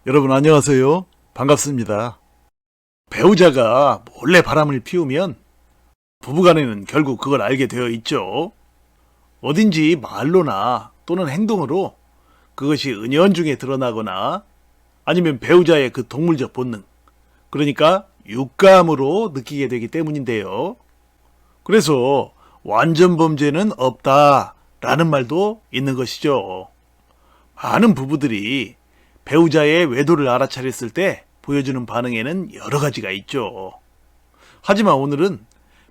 여러분 안녕하세요. 반갑습니다. 배우자가 몰래 바람을 피우면 부부간에는 결국 그걸 알게 되어 있죠. 어딘지 말로나 또는 행동으로 그것이 은연중에 드러나거나 아니면 배우자의 그 동물적 본능, 그러니까 육감으로 느끼게 되기 때문인데요. 그래서 완전 범죄는 없다라는 말도 있는 것이죠. 많은 부부들이 배우자의 외도를 알아차렸을 때 보여주는 반응에는 여러 가지가 있죠. 하지만 오늘은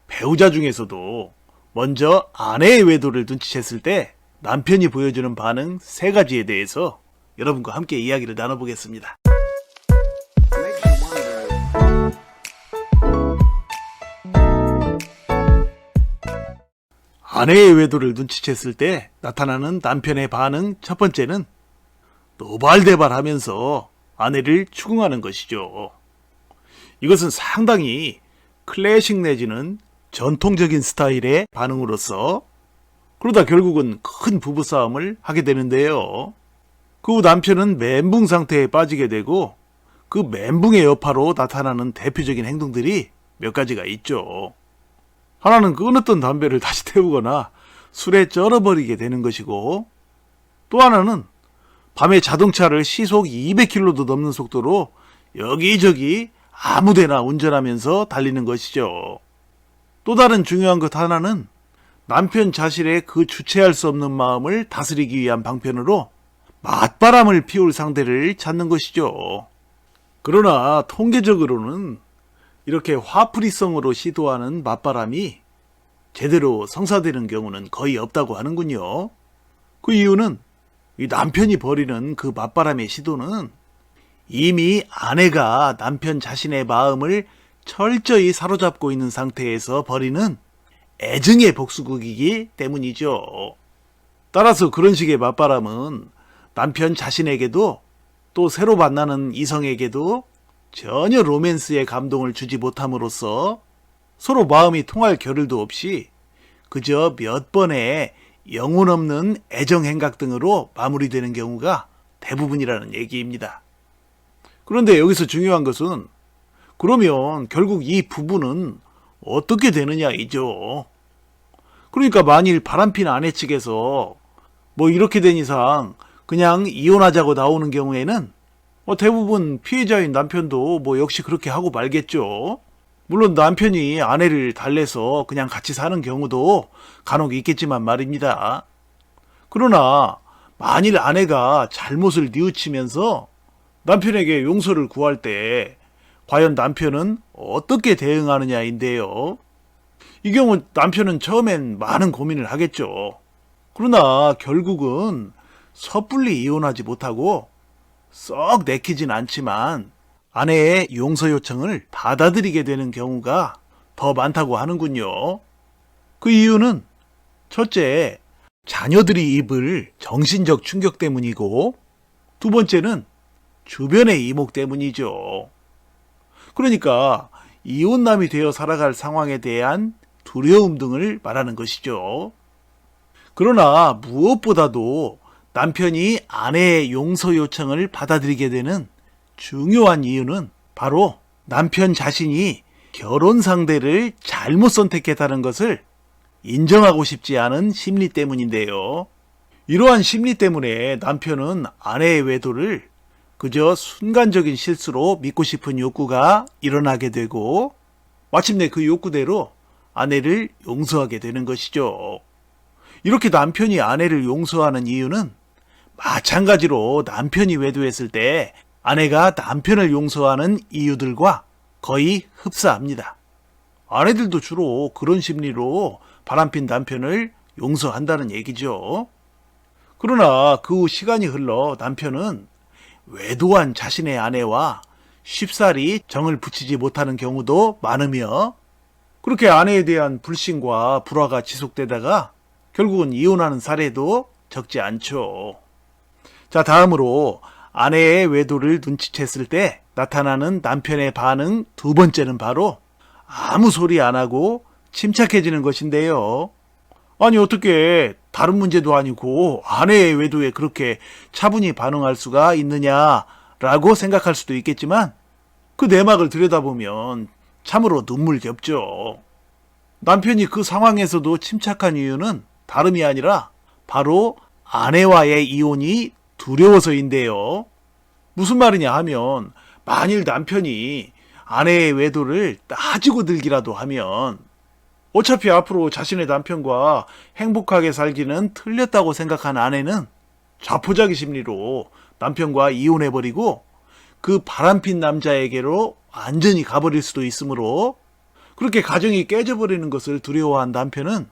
배우자 중에서도 먼저 아내의 외도를 눈치챘을 때 남편이 보여주는 반응 3가지에 대해서 여러분과 함께 이야기를 나눠보겠습니다. 아내의 외도를 눈치챘을 때 나타나는 남편의 반응 첫 번째는 노발대발하면서 아내를 추궁하는 것이죠. 이것은 상당히 클래식 내지는 전통적인 스타일의 반응으로서 그러다 결국은 큰 부부싸움을 하게 되는데요. 그 후 남편은 멘붕 상태에 빠지게 되고 그 멘붕의 여파로 나타나는 대표적인 행동들이 몇 가지가 있죠. 하나는 끊었던 담배를 다시 태우거나 술에 쩔어버리게 되는 것이고, 또 하나는 밤에 자동차를 시속 200km도 넘는 속도로 여기저기 아무데나 운전하면서 달리는 것이죠. 또 다른 중요한 것 하나는 남편 자신의 그 주체할 수 없는 마음을 다스리기 위한 방편으로 맞바람을 피울 상대를 찾는 것이죠. 그러나 통계적으로는 이렇게 화풀이성으로 시도하는 맞바람이 제대로 성사되는 경우는 거의 없다고 하는군요. 그 이유는 이 남편이 벌이는 그 맞바람의 시도는 이미 아내가 남편 자신의 마음을 철저히 사로잡고 있는 상태에서 벌이는 애증의 복수극이기 때문이죠. 따라서 그런 식의 맞바람은 남편 자신에게도 또 새로 만나는 이성에게도 전혀 로맨스의 감동을 주지 못함으로써 서로 마음이 통할 겨를도 없이 그저 몇 번의 영혼 없는 애정 행각 등으로 마무리되는 경우가 대부분이라는 얘기입니다. 그런데 여기서 중요한 것은 그러면 결국 이 부부는 어떻게 되느냐이죠. 그러니까 만일 바람핀 아내 측에서 뭐 이렇게 된 이상 그냥 이혼하자고 나오는 경우에는 대부분 피해자인 남편도 뭐 역시 그렇게 하고 말겠죠. 물론 남편이 아내를 달래서 그냥 같이 사는 경우도 간혹 있겠지만 말입니다. 그러나 만일 아내가 잘못을 뉘우치면서 남편에게 용서를 구할 때 과연 남편은 어떻게 대응하느냐인데요. 이 경우 남편은 처음엔 많은 고민을 하겠죠. 그러나 결국은 섣불리 이혼하지 못하고 썩 내키진 않지만 아내의 용서 요청을 받아들이게 되는 경우가 더 많다고 하는군요. 그 이유는 첫째, 자녀들이 입을 정신적 충격 때문이고, 두 번째는 주변의 이목 때문이죠. 그러니까 이혼남이 되어 살아갈 상황에 대한 두려움 등을 말하는 것이죠. 그러나 무엇보다도 남편이 아내의 용서 요청을 받아들이게 되는 중요한 이유는 바로 남편 자신이 결혼 상대를 잘못 선택했다는 것을 인정하고 싶지 않은 심리 때문인데요. 이러한 심리 때문에 남편은 아내의 외도를 그저 순간적인 실수로 믿고 싶은 욕구가 일어나게 되고 마침내 그 욕구대로 아내를 용서하게 되는 것이죠. 이렇게 남편이 아내를 용서하는 이유는 마찬가지로 남편이 외도했을 때 아내가 남편을 용서하는 이유들과 거의 흡사합니다. 아내들도 주로 그런 심리로 바람핀 남편을 용서한다는 얘기죠. 그러나 그 후 시간이 흘러 남편은 외도한 자신의 아내와 쉽사리 정을 붙이지 못하는 경우도 많으며 그렇게 아내에 대한 불신과 불화가 지속되다가 결국은 이혼하는 사례도 적지 않죠. 자, 다음으로 아내의 외도를 눈치챘을 때 나타나는 남편의 반응 두 번째는 바로 아무 소리 안 하고 침착해지는 것인데요. 아니 어떻게 다른 문제도 아니고 아내의 외도에 그렇게 차분히 반응할 수가 있느냐라는 라고 생각할 수도 있겠지만 그 내막을 들여다보면 참으로 눈물겹죠. 남편이 그 상황에서도 침착한 이유는 다름이 아니라 바로 아내와의 이혼이 두려워서인데요. 무슨 말이냐 하면 만일 남편이 아내의 외도를 따지고 들기라도 하면 어차피 앞으로 자신의 남편과 행복하게 살기는 틀렸다고 생각한 아내는 자포자기 심리로 남편과 이혼해버리고 그 바람핀 남자에게로 완전히 가버릴 수도 있으므로 그렇게 가정이 깨져버리는 것을 두려워한 남편은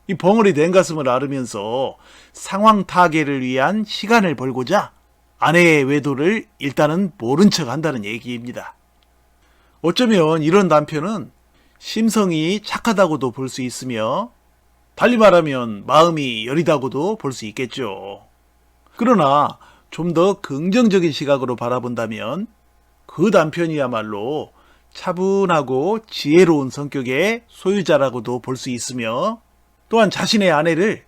이 벙어리 냉가슴을 앓으면서 상황 타개를 위한 시간을 벌고자 아내의 외도를 일단은 모른 척 한다는 얘기입니다. 어쩌면 이런 남편은 심성이 착하다고도 볼 수 있으며 달리 말하면 마음이 여리다고도 볼 수 있겠죠. 그러나 좀 더 긍정적인 시각으로 바라본다면 그 남편이야말로 차분하고 지혜로운 성격의 소유자라고도 볼 수 있으며 또한 자신의 아내를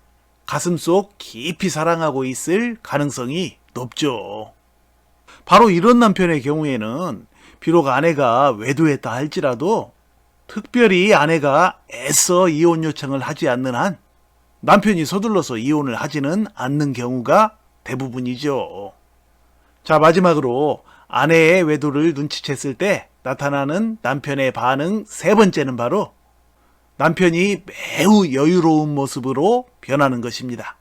가슴속 깊이 사랑하고 있을 가능성이 높죠. 바로 이런 남편의 경우에는 비록 아내가 외도했다 할지라도 특별히 아내가 애써 이혼 요청을 하지 않는 한 남편이 서둘러서 이혼을 하지는 않는 경우가 대부분이죠. 자, 마지막으로 아내의 외도를 눈치챘을 때 나타나는 남편의 반응 세 번째는 바로 남편이 매우 여유로운 모습으로 변하는 것입니다.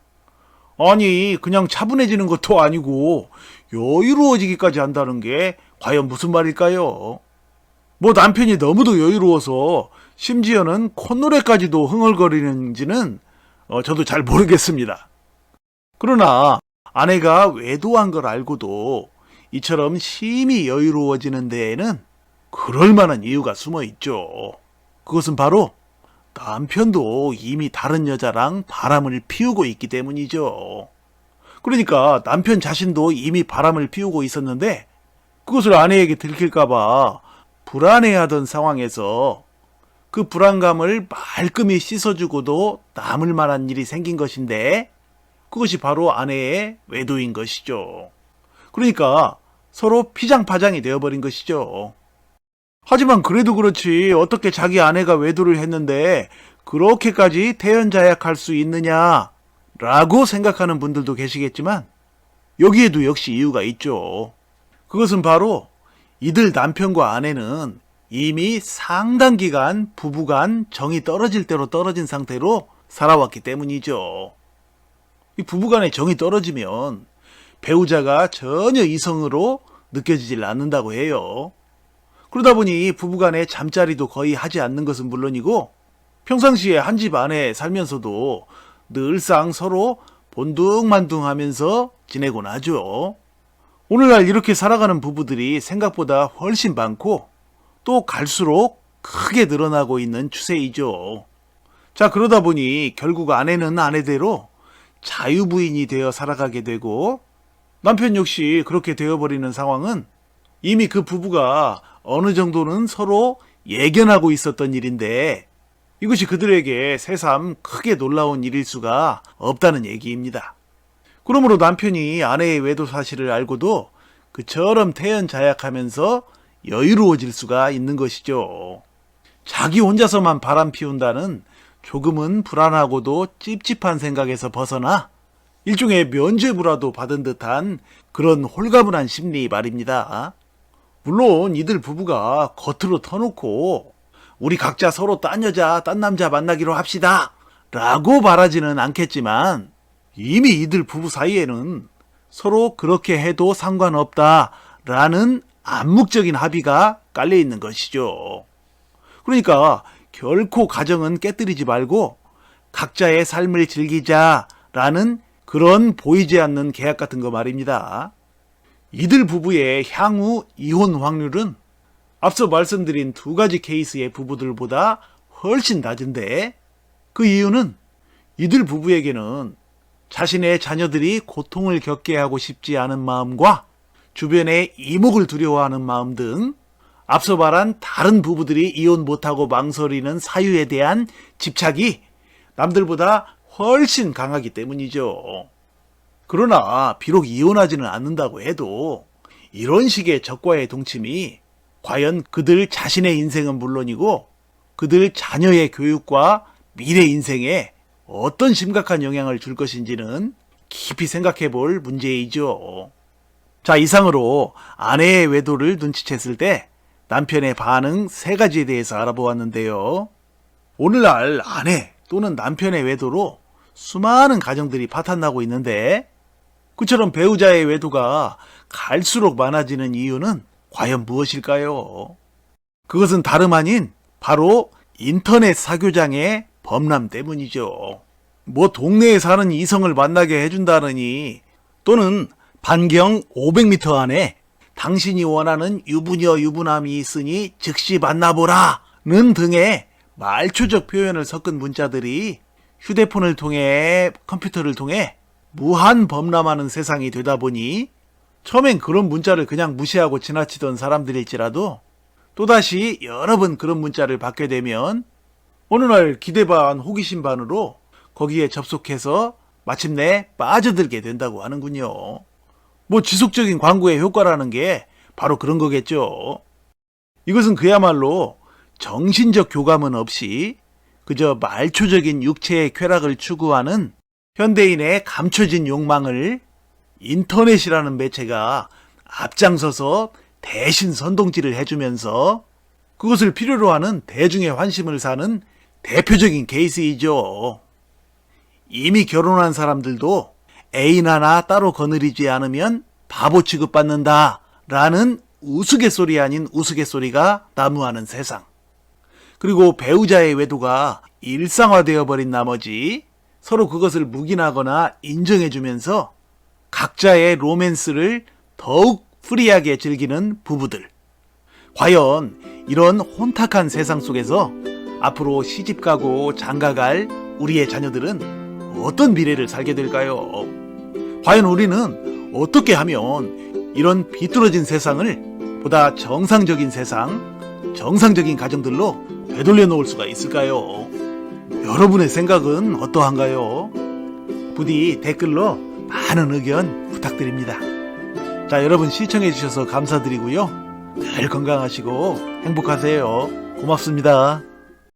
아니, 그냥 차분해지는 것도 아니고 여유로워지기까지 한다는 게 과연 무슨 말일까요? 뭐 남편이 너무도 여유로워서 심지어는 콧노래까지도 흥얼거리는지는 저도 잘 모르겠습니다. 그러나 아내가 외도한 걸 알고도 이처럼 심히 여유로워지는 데에는 그럴 만한 이유가 숨어 있죠. 그것은 바로 남편도 이미 다른 여자랑 바람을 피우고 있기 때문이죠. 그러니까 남편 자신도 이미 바람을 피우고 있었는데 그것을 아내에게 들킬까봐 불안해하던 상황에서 그 불안감을 말끔히 씻어주고도 남을 만한 일이 생긴 것인데 그것이 바로 아내의 외도인 것이죠. 그러니까 서로 피장파장이 되어버린 것이죠. 하지만 그래도 그렇지 어떻게 자기 아내가 외도를 했는데 그렇게까지 태연자약할 수 있느냐 라고 생각하는 분들도 계시겠지만 여기에도 역시 이유가 있죠. 그것은 바로 이들 남편과 아내는 이미 상당 기간 부부간 정이 떨어질 대로 떨어진 상태로 살아왔기 때문이죠. 이 부부간의 정이 떨어지면 배우자가 전혀 이성으로 느껴지질 않는다고 해요. 그러다 보니 부부간의 잠자리도 거의 하지 않는 것은 물론이고 평상시에 한 집 안에 살면서도 늘상 서로 본둥만둥하면서 지내곤 하죠. 오늘날 이렇게 살아가는 부부들이 생각보다 훨씬 많고 또 갈수록 크게 늘어나고 있는 추세이죠. 자, 그러다 보니 결국 아내는 아내대로 자유부인이 되어 살아가게 되고 남편 역시 그렇게 되어버리는 상황은 이미 그 부부가 어느 정도는 서로 예견하고 있었던 일인데 이것이 그들에게 새삼 크게 놀라운 일일 수가 없다는 얘기입니다. 그러므로 남편이 아내의 외도 사실을 알고도 그처럼 태연자약하면서 여유로워질 수가 있는 것이죠. 자기 혼자서만 바람 피운다는 조금은 불안하고도 찝찝한 생각에서 벗어나 일종의 면죄부라도 받은 듯한 그런 홀가분한 심리 말입니다. 물론 이들 부부가 겉으로 터놓고 우리 각자 서로 딴 여자, 딴 남자 만나기로 합시다 라고 말하지는 않겠지만 이미 이들 부부 사이에는 서로 그렇게 해도 상관없다 라는 암묵적인 합의가 깔려있는 것이죠. 그러니까 결코 가정은 깨뜨리지 말고 각자의 삶을 즐기자라는 그런 보이지 않는 계약 같은 거 말입니다. 이들 부부의 향후 이혼 확률은 앞서 말씀드린 두 가지 케이스의 부부들보다 훨씬 낮은데 그 이유는 이들 부부에게는 자신의 자녀들이 고통을 겪게 하고 싶지 않은 마음과 주변의 이목을 두려워하는 마음 등 앞서 말한 다른 부부들이 이혼 못하고 망설이는 사유에 대한 집착이 남들보다 훨씬 강하기 때문이죠. 그러나 비록 이혼하지는 않는다고 해도 이런 식의 적과의 동침이 과연 그들 자신의 인생은 물론이고 그들 자녀의 교육과 미래 인생에 어떤 심각한 영향을 줄 것인지는 깊이 생각해 볼 문제이죠. 자, 이상으로 아내의 외도를 눈치챘을 때 남편의 반응 3가지에 대해서 알아보았는데요. 오늘날 아내 또는 남편의 외도로 수많은 가정들이 파탄나고 있는데 그처럼 배우자의 외도가 갈수록 많아지는 이유는 과연 무엇일까요? 그것은 다름 아닌 바로 인터넷 사교장의 범람 때문이죠. 뭐 동네에 사는 이성을 만나게 해준다느니 또는 반경 500m 안에 당신이 원하는 유부녀 유부남이 있으니 즉시 만나보라는 등의 말초적 표현을 섞은 문자들이 휴대폰을 통해 컴퓨터를 통해 무한 범람하는 세상이 되다 보니 처음엔 그런 문자를 그냥 무시하고 지나치던 사람들일지라도 또다시 여러 번 그런 문자를 받게 되면 어느 날 기대 반 호기심 반으로 거기에 접속해서 마침내 빠져들게 된다고 하는군요. 뭐 지속적인 광고의 효과라는 게 바로 그런 거겠죠. 이것은 그야말로 정신적 교감은 없이 그저 말초적인 육체의 쾌락을 추구하는 현대인의 감춰진 욕망을 인터넷이라는 매체가 앞장서서 대신 선동질을 해주면서 그것을 필요로 하는 대중의 환심을 사는 대표적인 케이스이죠. 이미 결혼한 사람들도 애인 하나 따로 거느리지 않으면 바보 취급받는다 라는 우스갯소리 아닌 우스갯소리가 난무하는 세상. 그리고 배우자의 외도가 일상화되어 버린 나머지 서로 그것을 묵인하거나 인정해주면서 각자의 로맨스를 더욱 프리하게 즐기는 부부들. 과연 이런 혼탁한 세상 속에서 앞으로 시집가고 장가갈 우리의 자녀들은 어떤 미래를 살게 될까요? 과연 우리는 어떻게 하면 이런 비뚤어진 세상을 보다 정상적인 세상, 정상적인 가정들로 되돌려 놓을 수가 있을까요? 여러분의 생각은 어떠한가요? 부디 댓글로 많은 의견 부탁드립니다. 자, 여러분 시청해 주셔서 감사드리고요. 늘 건강하시고 행복하세요. 고맙습니다.